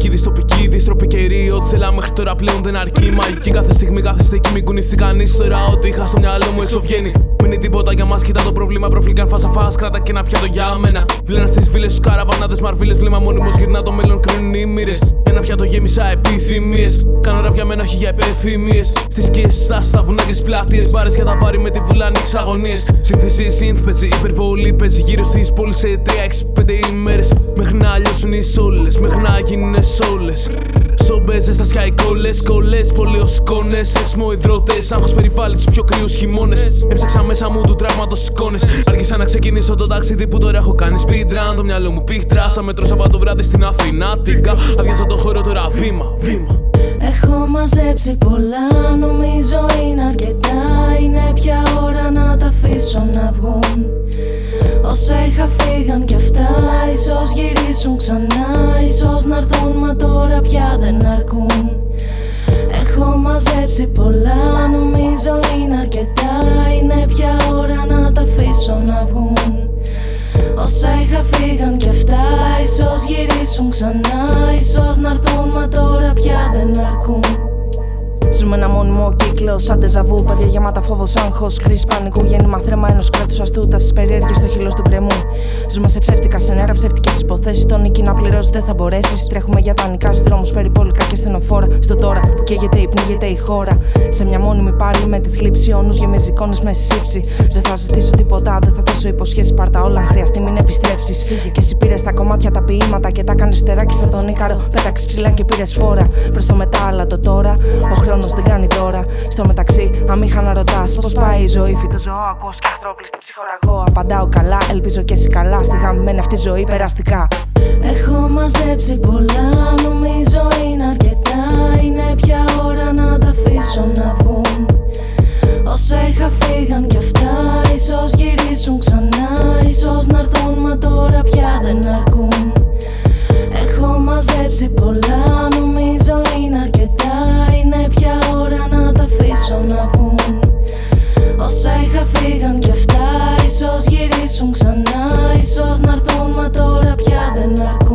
Μαγική δυστοπική, δυστροπή καιρή. Ό,τι θέλα μέχρι τώρα πλέον δεν αρκεί. Μαγική κάθε στιγμή, κάθε στέκη. Μην κουνηθεί κανείς τώρα. Ό,τι είχα στο μυαλό μου έσω βγαίνει. Μην είναι τίποτα για μας, κοιτά το πρόβλημα. Προφυλκάν φάσα φας, κράτα και ένα πιάτο για μένα. Πλένα στις βίλες σου καραβανάδες, μαρβίλες. Βλέμμα μόνιμος γυρνά το μέλλον, κρίνουν οι μοίρες. Ένα πιάτο γέμισα επιθυμίες. Κάνω ραπ για μένα, όχι για επιθυμίες. Στις σκιές, στάσεις, στα βουνά και στις πλατείες. Μπάρες για τα βάρη με τη βουλά, ανοίξ αγωνίες. Σύνθεση, σύνθεση, υπερβολή. Παίζει γύρω στις πόλεις σε 3-6-5 ημέρες. Μέχρι να λιώσουν οι σόλες, μέχρι να γίνουνε σόλες. Σομπέζες, στα σκιά οι κόλλες, πολιοσκόνες. Έξιμο υδρότες, άγχος περιβάλλει τους πιο κρύους χειμώνες. Έψαξα μέσα μου του τραύματος εικόνες. Άργησα να ξεκινήσω το ταξίδι που τώρα έχω κάνει speedrun. Το μυαλό μου πίχτρα, σαν μέτρο Σαββάτο βράδυ στην Αθηνάτικα. Αδειάζω το χώρο τώρα βήμα. Έχω μαζέψει πολλά, νομίζω είναι αρκετά. Είναι πια ώρα να τα αφήσω να βγουν. Όσα είχα φύγαν κι αυτά, ίσως γυρίσουν ξανά. Ίσως να έρθουν, μα τώρα πια δεν αρκούν. Έχω μαζέψει πολλά, νομίζω είναι αρκετά. Είναι πια ώρα να τα αφήσω να βγουν. Όσα είχα φύγαν κι αυτά, ίσως γυρίσουν ξανά. Ίσως να έρθουν, μα τώρα πια δεν αρκούν. Ζούμε ένα μόνιμο κύκλο, σαν τεζαβού. Παιδιά γεμάτα φόβος, άγχος, κρίση πανικού. Γέννημα θρέμα ενός κράτους αστού. Τάσεις περίεργες στο χείλος του γκρεμού. Ζούμε σε ψεύτικα σενέρα, ψεύτικες υποθέσεις. Το νίκη να πληρώσεις δεν θα μπορέσεις. Τρέχουμε για τα νικά στους δρόμους, περιπόλικα και στενοφόρα. Στο τώρα που καίγεται ή πνίγεται η χώρα. Σε μια μόνιμη πάλι με τη θλίψη. Ο νους γεμίζει εικόνες με σύψη. Δεν θα ζητήσω τίποτα, δεν θα δώσω υποσχέσεις. Πάρτα όλα, αν χρειαστεί, μην επιστρέψεις. Και εσύ πήρες τα κομμάτια, τα ποίηματα και τα κάνεις φτεράκι σαν τον Ίκαρο. Πέταξες ψηλά και πήρες φόρα. Προς το μετά, αλλά το τώρα. Ο χρόνος δεν κάνει δώρα. Στο μεταξύ, αμήχα να ρωτάς πώς πάει η ζωή. Φυτοζωό, ακούω σκεφτρόπληστη ψυχοραγώ. Απαντάω καλά, ελπίζω και εσύ καλά. Στη γαμμένη αυτή ζωή περαστικά. Έχω μαζέψει πολλά, νομίζω είναι αρκετά. Είναι πια ώρα να τα αφήσω να βγουν. Όσα είχα φύγαν κι αυτά, ίσως γυρίσουν ξανά. Ίσως να έρθουν, μα τώρα πια δεν αρκούν. Έχω μαζέψει πολλά, νομίζω είναι αρκετά. Είναι πια ώρα να τα αφήσω να βγουν. Όσα είχα φύγαν κι αυτά, ίσως γυρίσουν ξανά. Ίσως να έρθουν, μα τώρα πια δεν αρκούν.